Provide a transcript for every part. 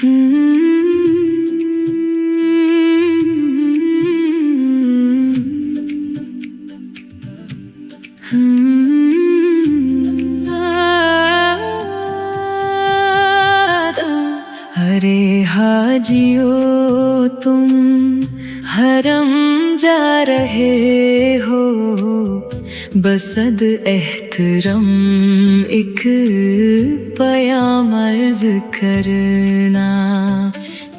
ارے حاجیو تم حرم جا رہے ہو، بصد احترام ایک پیام عرض کرنا،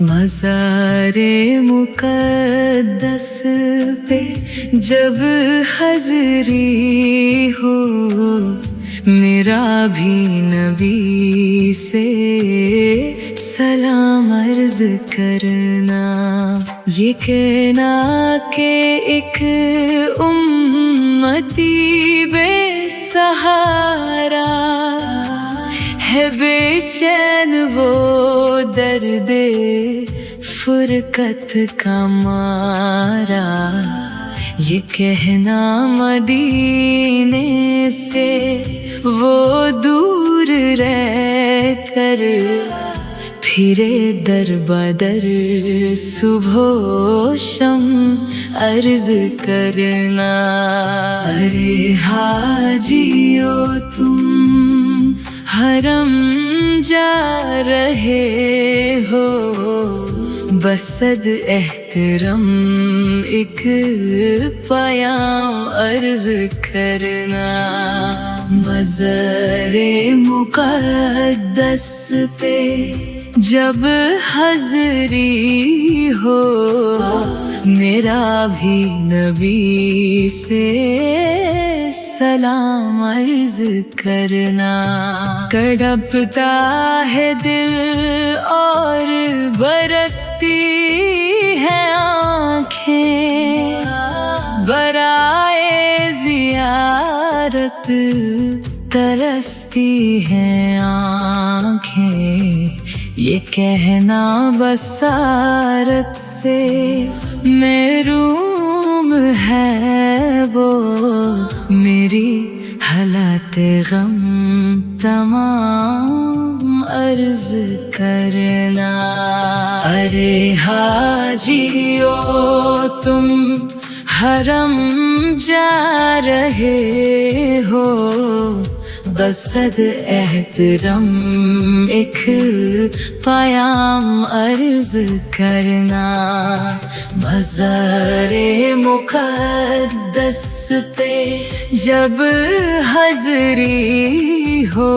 مزار مقدس پہ جب حاضری ہو، میرا بھی نبی سے سلام عرض کرنا، یہ کہنا کہ ایک امتی بے سہارا ہے، بے چین وہ درد فرقت کا مارا، یہ کہنا مدینے سے وہ دور رہ کر پھرے در بدر صبح و شم عرض کرنا، ارے حاجیو تم حرم جا رہے ہو، بصد احترام ایک پیام عرض کرنا، مزار مقدس پہ جب حاضری ہو، میرا بھی نبی سے سلام عرض کرنا، تڑپتا ہے دل اور برستی ہے آنکھیں، برائے زیارت ترستی ہیں آنکھیں، یہ کہنا بصارت سے محروم ہے وہ، میری حالت غم تمام عرض کرنا، ارے حاجیو تم حرم جا رہے ہو، بصد احترام ایک پیام عرض کرنا، مزار مقدس پہ جب حاضری ہو،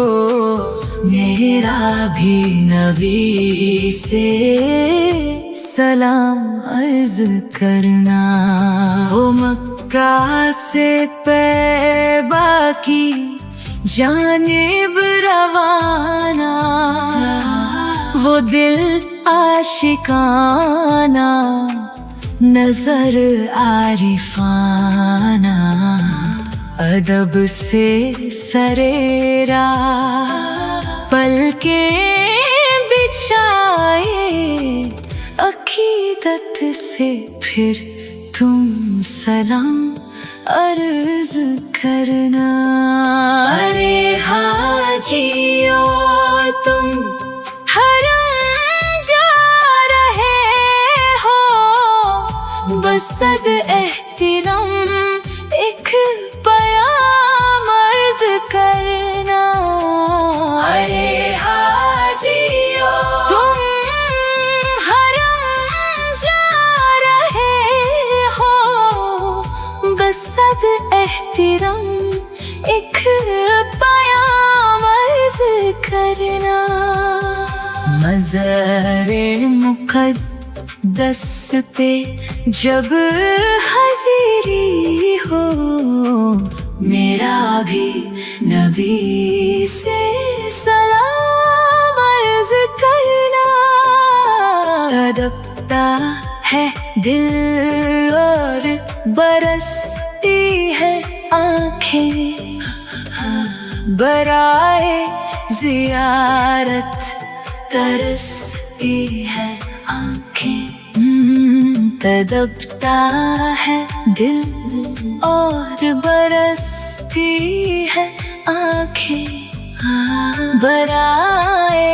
میرا بھی نبی سے سلام عرض کرنا، وہ مکہ سے طیبہ کی جانب روانہ، وہ دل عاشقانہ نظر عارفانہ، ادب سے سرے راہ پلکیں بچھائے، عقیدت سے پھر تم سلام عرض کرنا، ارے حاجیو تم حرم جا رہے ہو، بصد احترام ایک پیام عرض کرنا، ارے حاجیو تم حرم جا رہے ہو، بصد احترام ایک پیام عرض کرنا، مزار مقدس پہ جب حاضری ہو، میرا بھی نبی سے سلام عرض کرنا، تڑپتا ہے دل اور برستی ہے آنکھیں، برائے زیارت ترستی ہے آنکھیں، تڑپتا ہے دل اور برستی ہے آنکھیں، برائے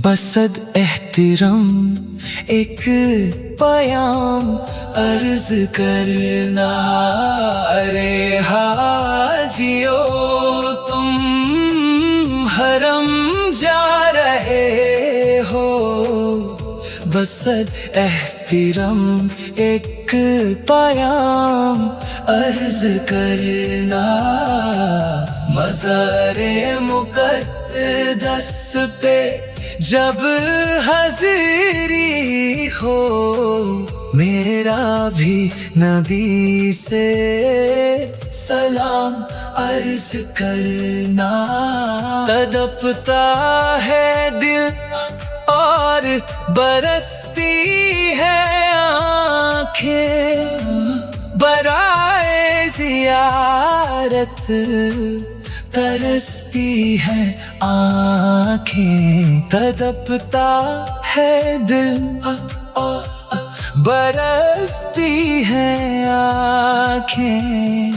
بصد احترام ایک پیام عرض کرنا، ارے حاجیو تم حرم جا رہے ہو، بصد احترام ایک پیام عرض کرنا، مزار مقدس پہ جب حاضری ہو، میرا بھی نبی سے سلام عرض کرنا، تڑپتا ہے دل اور برستی ہے آنکھیں، برائے زیارت ترستی ہے آنکھیں، تڑپتا ہے دل اور برستی ہے آنکھیں،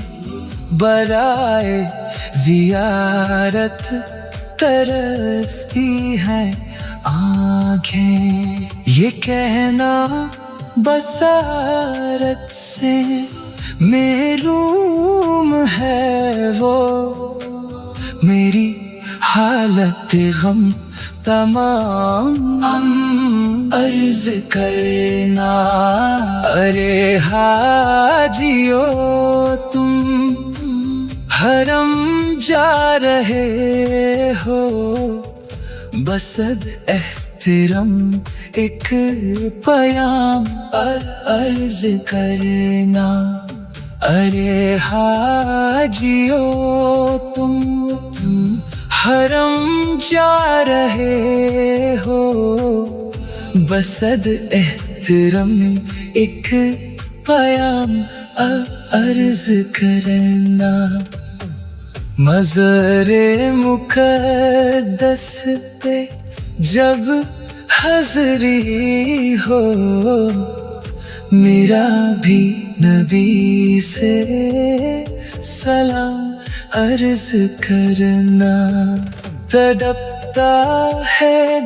برائے زیارت ترستی ہے آنکھیں۔ یہ کہنا بصارت سے معلوم ہے وہ، میری حالت غم تمام عرض کرنا، ارے حاجیو تم حرم جا رہے ہو، بصد احترام ایک پیام عرض کرنا، ارے حاجیو تم حرم جا رہے ہو، بصد احترام ایک پیام عرض کرنا، مزار مقدس پہ جب حاضری ہو، میرا بھی نبی سے سلام عرض کرنا، تڑپتا ہے